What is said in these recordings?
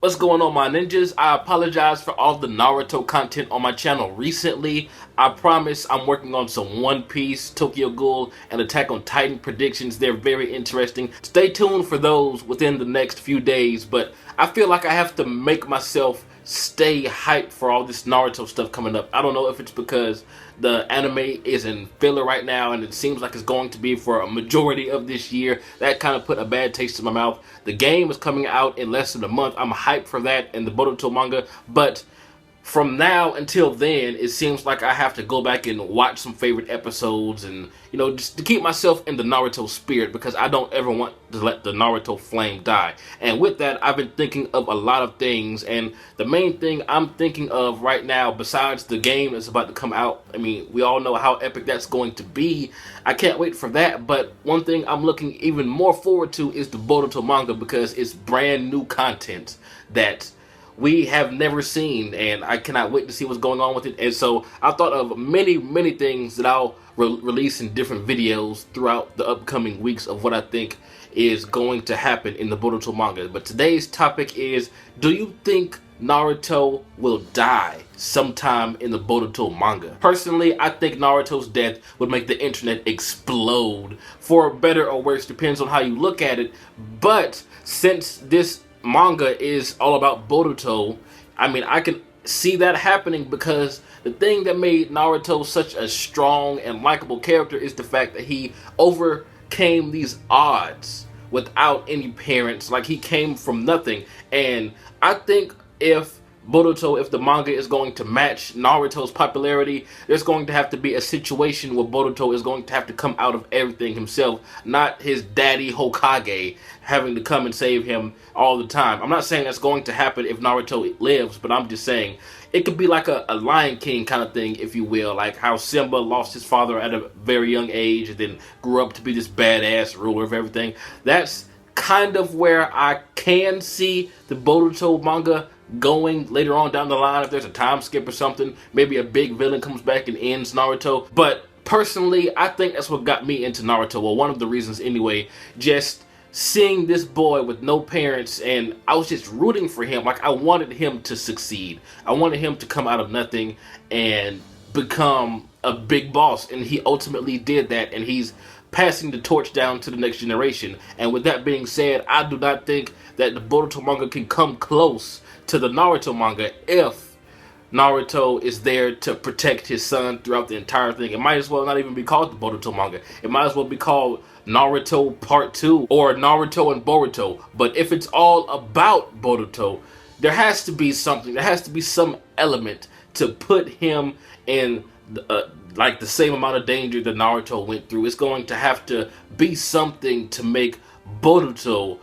What's going on, my ninjas? I apologize for all the Naruto content on my channel recently. I promise I'm working on some One Piece, Tokyo Ghoul, and Attack on Titan predictions. They're very interesting. Stay tuned for those within the next few days, but I feel like I have to make myself stay hyped for all this Naruto stuff coming up. I don't know if it's because the anime is in filler right now and it seems like it's going to be for a majority of this year. That kind of put a bad taste in my mouth. The game is coming out in less than a month. I'm hyped for that and the Boruto manga, but from now until then, it seems like I have to go back and watch some favorite episodes and, you know, just to keep myself in the Naruto spirit, because I don't ever want to let the Naruto flame die. And with that, I've been thinking of a lot of things, and the main thing I'm thinking of right now, besides the game that's about to come out, I mean, we all know how epic that's going to be. I can't wait for that, but one thing I'm looking even more forward to is the Boruto manga, because it's brand new content that we have never seen, and I cannot wait to see what's going on with it. And so I thought of many things that I'll release in different videos throughout the upcoming weeks of what I think is going to happen in the Boruto manga. But today's topic is, do you think Naruto will die sometime in the Boruto manga? Personally, I think Naruto's death would make the internet explode, for better or worse, depends on how you look at it. But since this manga is all about Boruto, I mean, I can see that happening, because the thing that made Naruto such a strong and likable character is the fact that he overcame these odds without any parents. Like, he came from nothing. And I think if the manga is going to match Naruto's popularity, there's going to have to be a situation where Boruto is going to have to come out of everything himself, not his daddy Hokage having to come and save him all the time. I'm not saying that's going to happen if Naruto lives, but I'm just saying it could be like a Lion King kind of thing, if you will, like how Simba lost his father at a very young age and then grew up to be this badass ruler of everything. That's kind of where I can see the Boruto manga going later on down the line. If there's a time skip or something, maybe a big villain comes back and ends Naruto. But personally, I think that's what got me into Naruto. Well, one of the reasons anyway. Just seeing this boy with no parents, and I was just rooting for him. Like, I wanted him to succeed. I wanted him to come out of nothing and become a big boss, and he ultimately did that, and he's passing the torch down to the next generation. And with that being said, I do not think that the Boruto manga can come close to the Naruto manga if Naruto is there to protect his son throughout the entire thing. It might as well not even be called the Boruto manga. It might as well be called Naruto Part 2 or Naruto and Boruto. But if it's all about Boruto, there has to be something. There has to be some element to put him in like the same amount of danger that Naruto went through. It's going to have to be something to make Boruto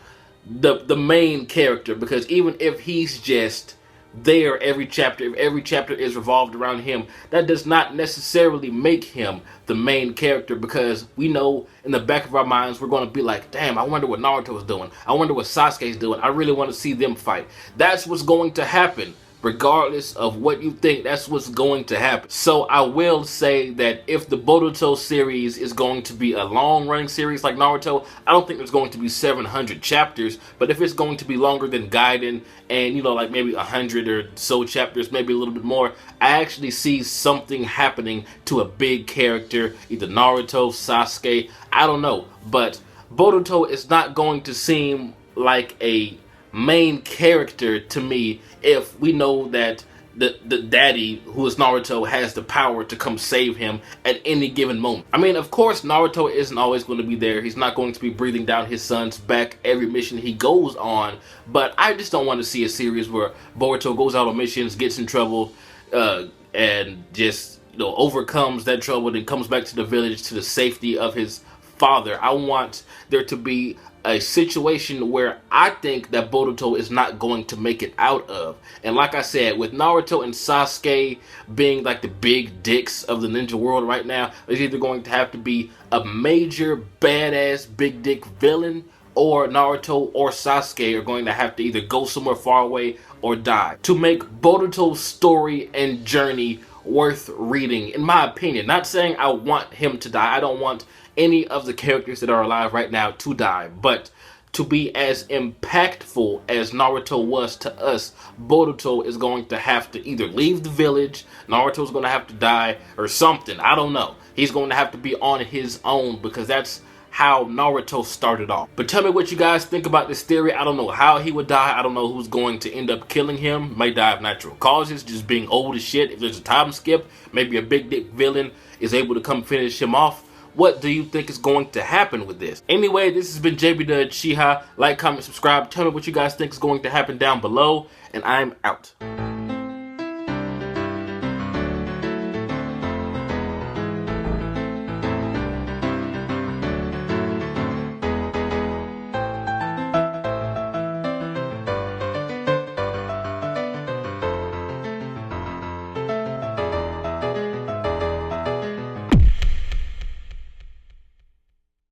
the main character, because even if he's just there every chapter, if every chapter is revolved around him, that does not necessarily make him the main character, because we know in the back of our minds we're going to be like, damn, I wonder what Naruto is doing. I wonder what Sasuke's doing. I really want to see them fight. That's what's going to happen. Regardless of what you think, that's what's going to happen. So I will say that if the Boruto series is going to be a long-running series like Naruto, I don't think there's going to be 700 chapters. But if it's going to be longer than Gaiden, and, you know, like maybe 100 or so chapters, maybe a little bit more, I actually see something happening to a big character, either Naruto, Sasuke, I don't know. But Boruto is not going to seem like a main character to me if we know that the daddy, who is Naruto, has the power to come save him at any given moment. I mean, of course, Naruto isn't always going to be there. He's not going to be breathing down his son's back every mission he goes on. But I just don't want to see a series where Boruto goes out on missions, gets in trouble, and just, you know, overcomes that trouble, then comes back to the village to the safety of his father. I want there to be a situation where I think that Boruto is not going to make it out of. And like I said, with Naruto and Sasuke being like the big dicks of the ninja world right now, there's either going to have to be a major badass big dick villain, or Naruto or Sasuke are going to have to either go somewhere far away or die to make Boruto's story and journey worth reading, in my opinion. Not saying I want him to die. I don't want any of the characters that are alive right now to die, but to be as impactful as Naruto was to us, Boruto is going to have to either leave the village, Naruto's going to have to die, or something. I don't know. He's going to have to be on his own because that's how Naruto started off. But tell me what you guys think about this theory. I don't know how he would die. I don't know who's going to end up killing him. May die of natural causes, just being old as shit. If there's a time skip, maybe a big dick villain is able to come finish him off. What do you think is going to happen with this? Anyway, this has been jbDAuchiha. Like, comment, subscribe. Tell me what you guys think is going to happen down below. And I'm out.